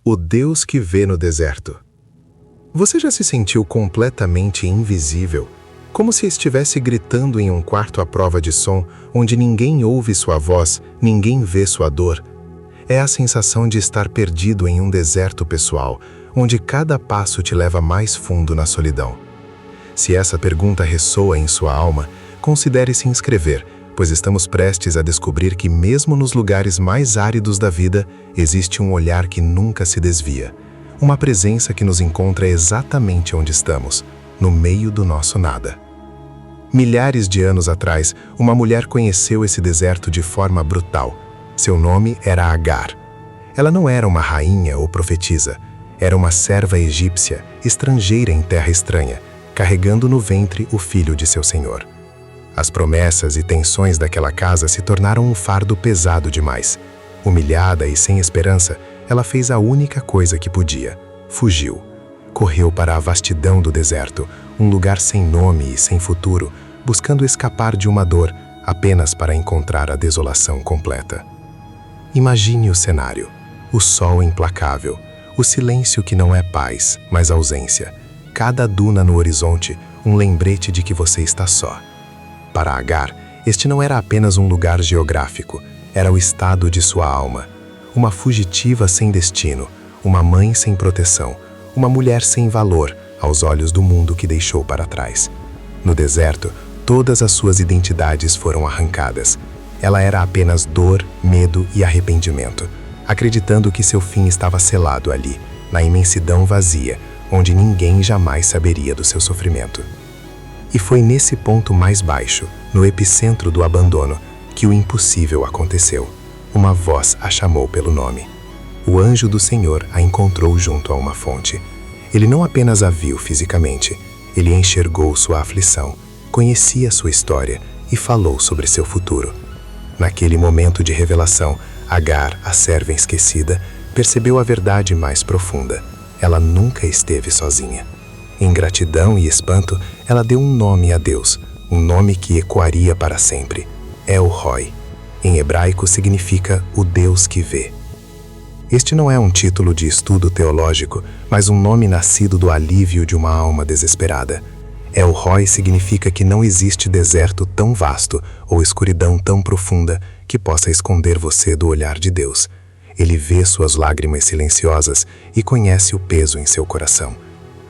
O Deus que vê no deserto. Você já se sentiu completamente invisível, como se estivesse gritando em um quarto à prova de som, onde ninguém ouve sua voz, ninguém vê sua dor? É a sensação de estar perdido em um deserto pessoal, onde cada passo te leva mais fundo na solidão. Se essa pergunta ressoa em sua alma, considere se inscrever, pois estamos prestes a descobrir que mesmo nos lugares mais áridos da vida, existe um olhar que nunca se desvia. Uma presença que nos encontra exatamente onde estamos, no meio do nosso nada. Milhares de anos atrás, uma mulher conheceu esse deserto de forma brutal. Seu nome era Agar. Ela não era uma rainha ou profetisa. Era uma serva egípcia, estrangeira em terra estranha, carregando no ventre o filho de seu senhor. As promessas e tensões daquela casa se tornaram um fardo pesado demais. Humilhada e sem esperança, ela fez a única coisa que podia: fugiu. Correu para a vastidão do deserto, um lugar sem nome e sem futuro, buscando escapar de uma dor, apenas para encontrar a desolação completa. Imagine o cenário: o sol implacável, o silêncio que não é paz, mas ausência. Cada duna no horizonte, um lembrete de que você está só. Para Agar, este não era apenas um lugar geográfico, era o estado de sua alma. Uma fugitiva sem destino, uma mãe sem proteção, uma mulher sem valor aos olhos do mundo que deixou para trás. No deserto, todas as suas identidades foram arrancadas. Ela era apenas dor, medo e arrependimento, acreditando que seu fim estava selado ali, na imensidão vazia, onde ninguém jamais saberia do seu sofrimento. E foi nesse ponto mais baixo, no epicentro do abandono, que o impossível aconteceu. Uma voz a chamou pelo nome. O anjo do Senhor a encontrou junto a uma fonte. Ele não apenas a viu fisicamente, ele enxergou sua aflição, conhecia sua história e falou sobre seu futuro. Naquele momento de revelação, Agar, a serva esquecida, percebeu a verdade mais profunda. Ela nunca esteve sozinha. Em gratidão e espanto, ela deu um nome a Deus, um nome que ecoaria para sempre: El Roi. Em hebraico significa o Deus que vê. Este não é um título de estudo teológico, mas um nome nascido do alívio de uma alma desesperada. El Roi significa que não existe deserto tão vasto ou escuridão tão profunda que possa esconder você do olhar de Deus. Ele vê suas lágrimas silenciosas e conhece o peso em seu coração.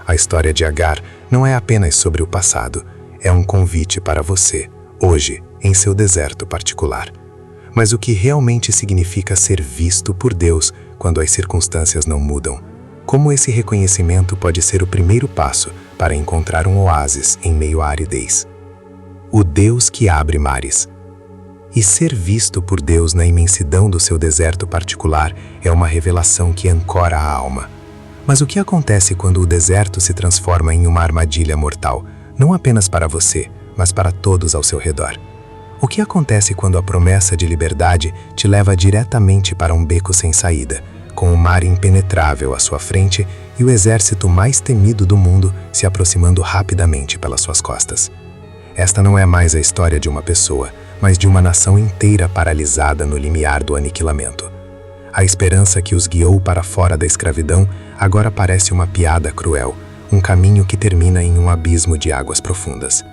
A história de Agar não é apenas sobre o passado, é um convite para você, hoje, em seu deserto particular. Mas o que realmente significa ser visto por Deus quando as circunstâncias não mudam? Como esse reconhecimento pode ser o primeiro passo para encontrar um oásis em meio à aridez? O Deus que abre mares. E ser visto por Deus na imensidão do seu deserto particular é uma revelação que ancora a alma. Mas o que acontece quando o deserto se transforma em uma armadilha mortal, não apenas para você, mas para todos ao seu redor? O que acontece quando a promessa de liberdade te leva diretamente para um beco sem saída, com o mar impenetrável à sua frente e o exército mais temido do mundo se aproximando rapidamente pelas suas costas? Esta não é mais a história de uma pessoa, mas de uma nação inteira paralisada no limiar do aniquilamento. A esperança que os guiou para fora da escravidão agora parece uma piada cruel, um caminho que termina em um abismo de águas profundas.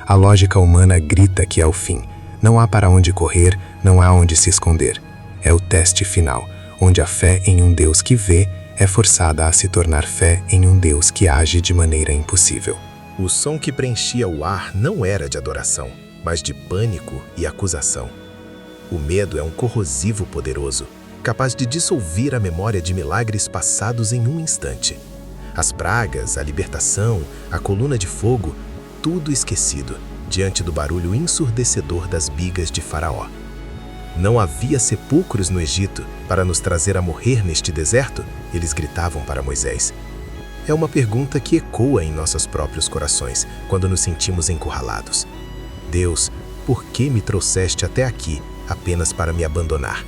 A lógica humana grita que é o fim. Não há para onde correr, não há onde se esconder. É o teste final, onde a fé em um Deus que vê é forçada a se tornar fé em um Deus que age de maneira impossível. O som que preenchia o ar não era de adoração, mas de pânico e acusação. O medo é um corrosivo poderoso, capaz de dissolver a memória de milagres passados em um instante. As pragas, a libertação, a coluna de fogo, tudo esquecido diante do barulho ensurdecedor das bigas de Faraó. Não havia sepulcros no Egito para nos trazer a morrer neste deserto? Eles gritavam para Moisés. É uma pergunta que ecoa em nossos próprios corações quando nos sentimos encurralados. Deus, por que me trouxeste até aqui apenas para me abandonar?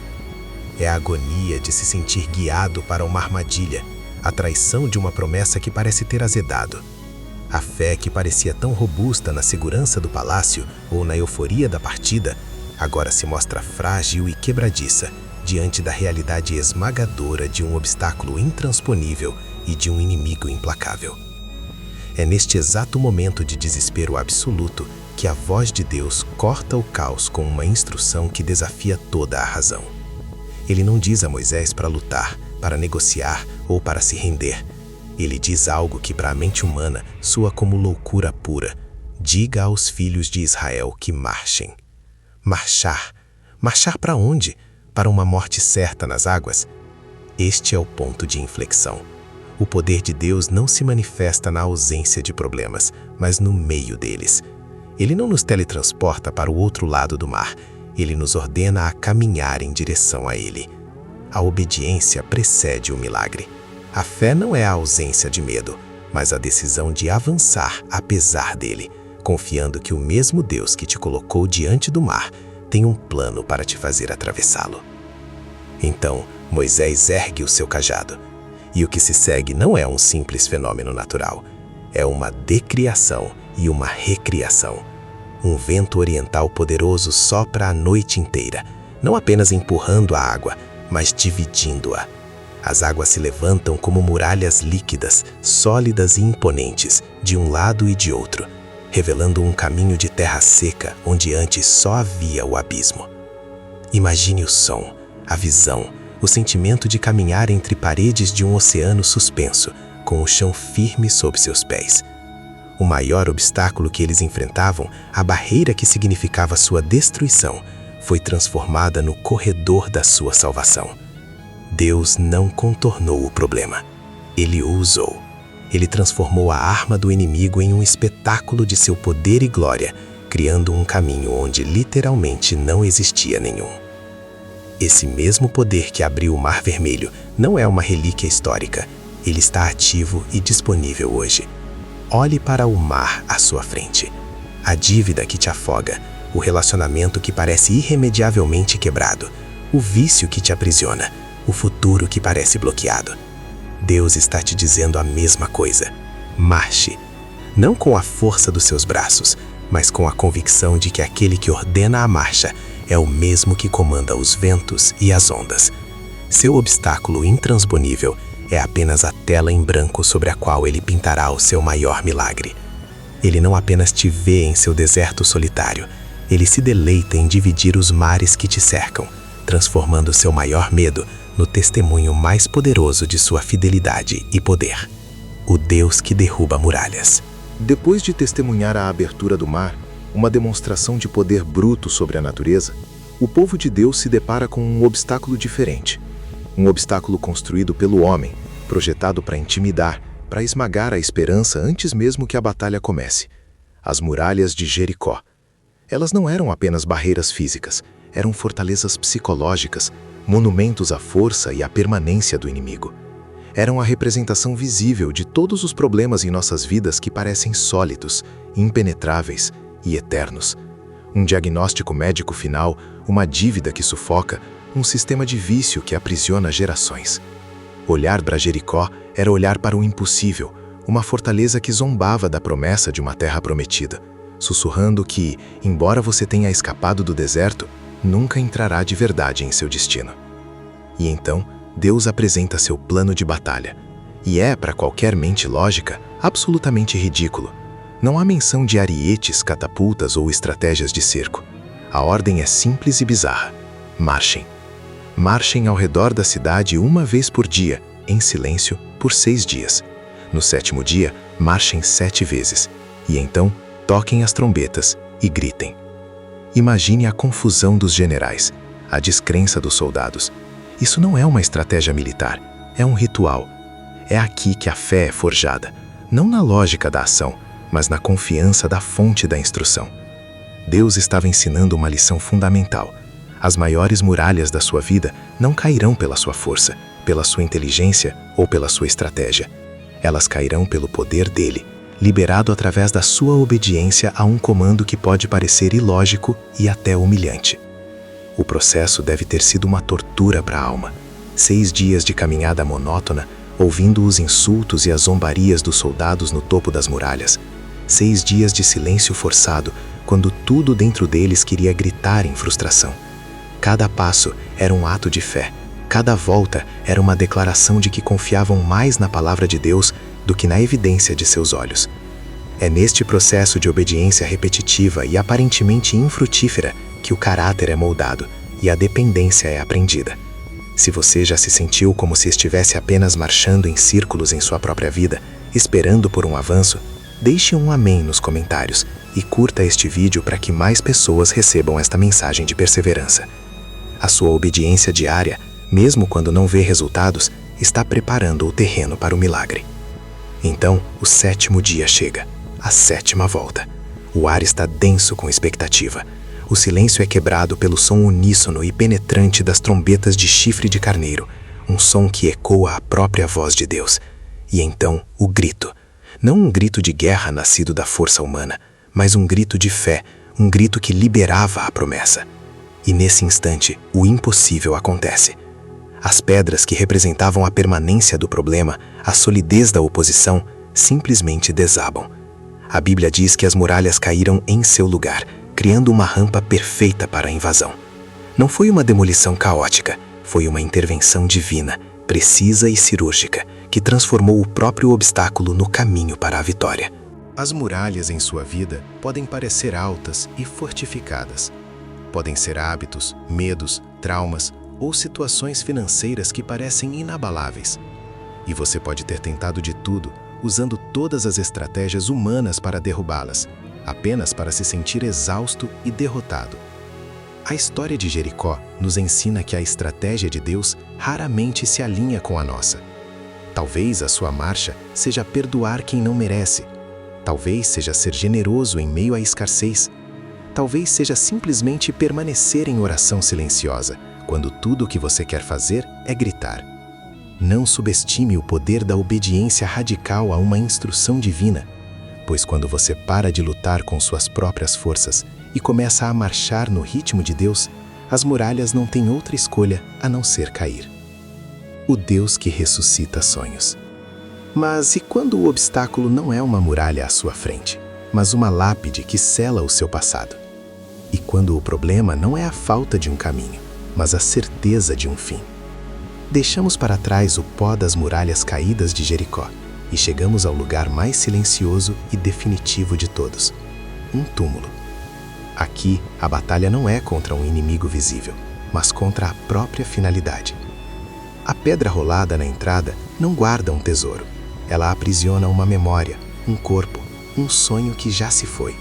É a agonia de se sentir guiado para uma armadilha, a traição de uma promessa que parece ter azedado. A fé que parecia tão robusta na segurança do palácio ou na euforia da partida, agora se mostra frágil e quebradiça diante da realidade esmagadora de um obstáculo intransponível e de um inimigo implacável. É neste exato momento de desespero absoluto que a voz de Deus corta o caos com uma instrução que desafia toda a razão. Ele não diz a Moisés para lutar, para negociar ou para se render. Ele diz algo que para a mente humana soa como loucura pura. Diga aos filhos de Israel que marchem. Marchar. Marchar para onde? Para uma morte certa nas águas? Este é o ponto de inflexão. O poder de Deus não se manifesta na ausência de problemas, mas no meio deles. Ele não nos teletransporta para o outro lado do mar. Ele nos ordena a caminhar em direção a Ele. A obediência precede o milagre. A fé não é a ausência de medo, mas a decisão de avançar apesar dele, confiando que o mesmo Deus que te colocou diante do mar tem um plano para te fazer atravessá-lo. Então, Moisés ergue o seu cajado. E o que se segue não é um simples fenômeno natural. É uma decriação e uma recriação. Um vento oriental poderoso sopra a noite inteira, não apenas empurrando a água, mas dividindo-a. As águas se levantam como muralhas líquidas, sólidas e imponentes, de um lado e de outro, revelando um caminho de terra seca onde antes só havia o abismo. Imagine o som, a visão, o sentimento de caminhar entre paredes de um oceano suspenso, com o chão firme sob seus pés. O maior obstáculo que eles enfrentavam, a barreira que significava sua destruição, foi transformada no corredor da sua salvação. Deus não contornou o problema. Ele o usou. Ele transformou a arma do inimigo em um espetáculo de seu poder e glória, criando um caminho onde literalmente não existia nenhum. Esse mesmo poder que abriu o Mar Vermelho não é uma relíquia histórica. Ele está ativo e disponível hoje. Olhe para o mar à sua frente. A dívida que te afoga, o relacionamento que parece irremediavelmente quebrado, o vício que te aprisiona, o futuro que parece bloqueado. Deus está te dizendo a mesma coisa. Marche. Não com a força dos seus braços, mas com a convicção de que aquele que ordena a marcha é o mesmo que comanda os ventos e as ondas. Seu obstáculo intransponível é apenas a tela em branco sobre a qual ele pintará o seu maior milagre. Ele não apenas te vê em seu deserto solitário, ele se deleita em dividir os mares que te cercam, transformando seu maior medo no testemunho mais poderoso de sua fidelidade e poder. O Deus que derruba muralhas. Depois de testemunhar a abertura do mar, uma demonstração de poder bruto sobre a natureza, o povo de Deus se depara com um obstáculo diferente. Um obstáculo construído pelo homem, projetado para intimidar, para esmagar a esperança antes mesmo que a batalha comece. As muralhas de Jericó. Elas não eram apenas barreiras físicas, eram fortalezas psicológicas, monumentos à força e à permanência do inimigo. Eram a representação visível de todos os problemas em nossas vidas que parecem sólidos, impenetráveis e eternos. Um diagnóstico médico final, uma dívida que sufoca, um sistema de vício que aprisiona gerações. Olhar para Jericó era olhar para o impossível, uma fortaleza que zombava da promessa de uma terra prometida, sussurrando que, embora você tenha escapado do deserto, nunca entrará de verdade em seu destino. E então, Deus apresenta seu plano de batalha. E é, para qualquer mente lógica, absolutamente ridículo. Não há menção de arietes, catapultas ou estratégias de cerco. A ordem é simples e bizarra. Marchem. Marchem ao redor da cidade uma vez por dia, em silêncio, por 6 dias. No 7º dia, marchem 7 vezes. E então, toquem as trombetas e gritem. Imagine a confusão dos generais, a descrença dos soldados. Isso não é uma estratégia militar, é um ritual. É aqui que a fé é forjada, não na lógica da ação, mas na confiança da fonte da instrução. Deus estava ensinando uma lição fundamental. As maiores muralhas da sua vida não cairão pela sua força, pela sua inteligência ou pela sua estratégia. Elas cairão pelo poder dele, liberado através da sua obediência a um comando que pode parecer ilógico e até humilhante. O processo deve ter sido uma tortura para a alma. 6 dias de caminhada monótona, ouvindo os insultos e as zombarias dos soldados no topo das muralhas. 6 dias de silêncio forçado, quando tudo dentro deles queria gritar em frustração. Cada passo era um ato de fé. Cada volta era uma declaração de que confiavam mais na palavra de Deus do que na evidência de seus olhos. É neste processo de obediência repetitiva e aparentemente infrutífera que o caráter é moldado e a dependência é aprendida. Se você já se sentiu como se estivesse apenas marchando em círculos em sua própria vida, esperando por um avanço, deixe um amém nos comentários e curta este vídeo para que mais pessoas recebam esta mensagem de perseverança. A sua obediência diária, mesmo quando não vê resultados, está preparando o terreno para o milagre. Então, o 7º dia chega, a 7ª volta. O ar está denso com expectativa. O silêncio é quebrado pelo som uníssono e penetrante das trombetas de chifre de carneiro, um som que ecoa a própria voz de Deus. E então, o grito. Não um grito de guerra nascido da força humana, mas um grito de fé, um grito que liberava a promessa. E nesse instante, o impossível acontece. As pedras que representavam a permanência do problema, a solidez da oposição, simplesmente desabam. A Bíblia diz que as muralhas caíram em seu lugar, criando uma rampa perfeita para a invasão. Não foi uma demolição caótica, foi uma intervenção divina, precisa e cirúrgica, que transformou o próprio obstáculo no caminho para a vitória. As muralhas em sua vida podem parecer altas e fortificadas. Podem ser hábitos, medos, traumas ou situações financeiras que parecem inabaláveis. E você pode ter tentado de tudo, usando todas as estratégias humanas para derrubá-las, apenas para se sentir exausto e derrotado. A história de Jericó nos ensina que a estratégia de Deus raramente se alinha com a nossa. Talvez a sua marcha seja perdoar quem não merece. Talvez seja ser generoso em meio à escassez. Talvez seja simplesmente permanecer em oração silenciosa, quando tudo o que você quer fazer é gritar. Não subestime o poder da obediência radical a uma instrução divina, pois quando você para de lutar com suas próprias forças e começa a marchar no ritmo de Deus, as muralhas não têm outra escolha a não ser cair. O Deus que ressuscita sonhos. Mas e quando o obstáculo não é uma muralha à sua frente, mas uma lápide que sela o seu passado? E quando o problema não é a falta de um caminho, mas a certeza de um fim? Deixamos para trás o pó das muralhas caídas de Jericó e chegamos ao lugar mais silencioso e definitivo de todos, um túmulo. Aqui, a batalha não é contra um inimigo visível, mas contra a própria finalidade. A pedra rolada na entrada não guarda um tesouro. Ela aprisiona uma memória, um corpo, um sonho que já se foi.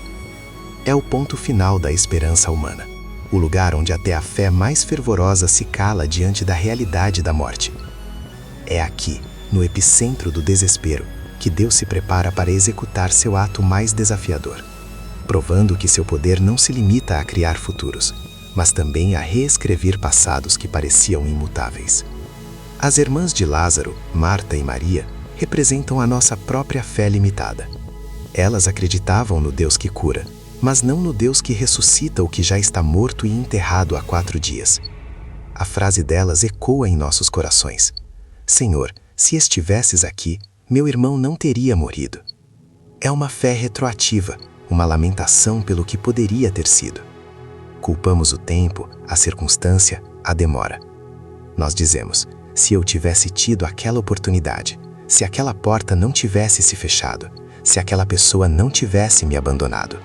É o ponto final da esperança humana, o lugar onde até a fé mais fervorosa se cala diante da realidade da morte. É aqui, no epicentro do desespero, que Deus se prepara para executar seu ato mais desafiador, provando que seu poder não se limita a criar futuros, mas também a reescrever passados que pareciam imutáveis. As irmãs de Lázaro, Marta e Maria, representam a nossa própria fé limitada. Elas acreditavam no Deus que cura, mas não no Deus que ressuscita o que já está morto e enterrado há 4 dias. A frase delas ecoa em nossos corações: Senhor, se estivesses aqui, meu irmão não teria morrido. É uma fé retroativa, uma lamentação pelo que poderia ter sido. Culpamos o tempo, a circunstância, a demora. Nós dizemos: se eu tivesse tido aquela oportunidade, se aquela porta não tivesse se fechado, se aquela pessoa não tivesse me abandonado.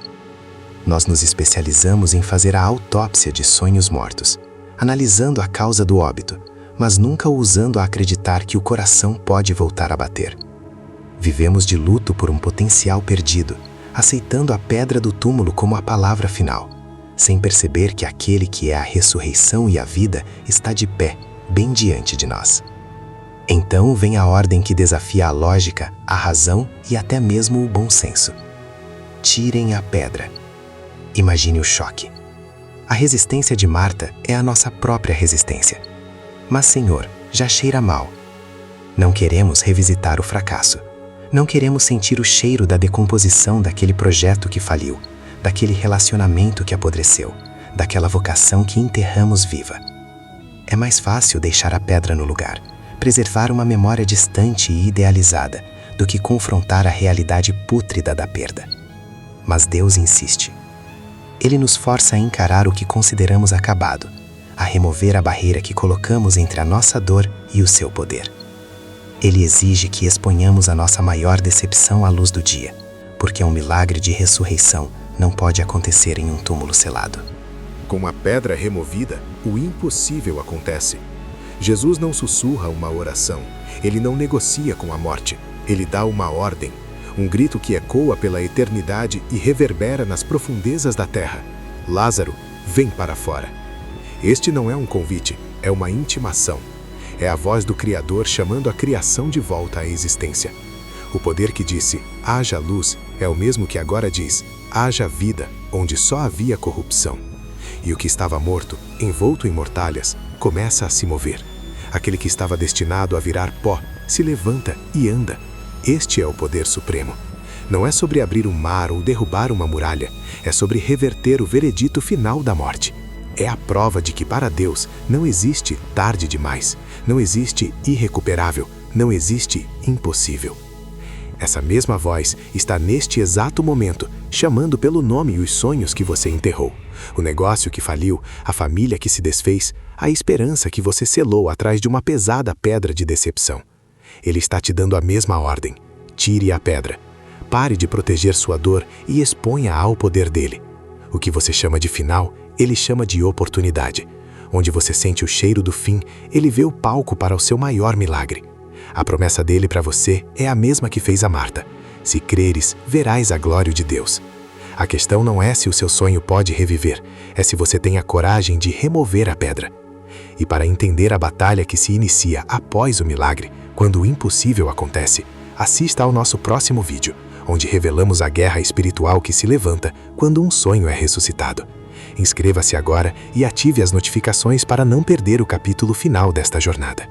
Nós nos especializamos em fazer a autópsia de sonhos mortos, analisando a causa do óbito, mas nunca ousando a acreditar que o coração pode voltar a bater. Vivemos de luto por um potencial perdido, aceitando a pedra do túmulo como a palavra final, sem perceber que aquele que é a ressurreição e a vida está de pé, bem diante de nós. Então vem a ordem que desafia a lógica, a razão e até mesmo o bom senso. Tirem a pedra. Imagine o choque. A resistência de Marta é a nossa própria resistência. Mas, Senhor, já cheira mal. Não queremos revisitar o fracasso. Não queremos sentir o cheiro da decomposição daquele projeto que faliu, daquele relacionamento que apodreceu, daquela vocação que enterramos viva. É mais fácil deixar a pedra no lugar, preservar uma memória distante e idealizada, do que confrontar a realidade pútrida da perda. Mas Deus insiste. Ele nos força a encarar o que consideramos acabado, a remover a barreira que colocamos entre a nossa dor e o seu poder. Ele exige que exponhamos a nossa maior decepção à luz do dia, porque um milagre de ressurreição não pode acontecer em um túmulo selado. Com a pedra removida, o impossível acontece. Jesus não sussurra uma oração, ele não negocia com a morte, ele dá uma ordem, um grito que ecoa pela eternidade e reverbera nas profundezas da terra. Lázaro, vem para fora. Este não é um convite, é uma intimação. É a voz do Criador chamando a criação de volta à existência. O poder que disse, haja luz, é o mesmo que agora diz, haja vida, onde só havia corrupção. E o que estava morto, envolto em mortalhas, começa a se mover. Aquele que estava destinado a virar pó, se levanta e anda. Este é o poder supremo. Não é sobre abrir um mar ou derrubar uma muralha, é sobre reverter o veredito final da morte. É a prova de que para Deus não existe tarde demais, não existe irrecuperável, não existe impossível. Essa mesma voz está neste exato momento, chamando pelo nome os sonhos que você enterrou, o negócio que faliu, a família que se desfez, a esperança que você selou atrás de uma pesada pedra de decepção. Ele está te dando a mesma ordem. Tire a pedra. Pare de proteger sua dor e exponha ao poder dele. O que você chama de final, ele chama de oportunidade. Onde você sente o cheiro do fim, ele vê o palco para o seu maior milagre. A promessa dele para você é a mesma que fez a Marta. Se creres, verás a glória de Deus. A questão não é se o seu sonho pode reviver, é se você tem a coragem de remover a pedra. E para entender a batalha que se inicia após o milagre, quando o impossível acontece, assista ao nosso próximo vídeo, onde revelamos a guerra espiritual que se levanta quando um sonho é ressuscitado. Inscreva-se agora e ative as notificações para não perder o capítulo final desta jornada.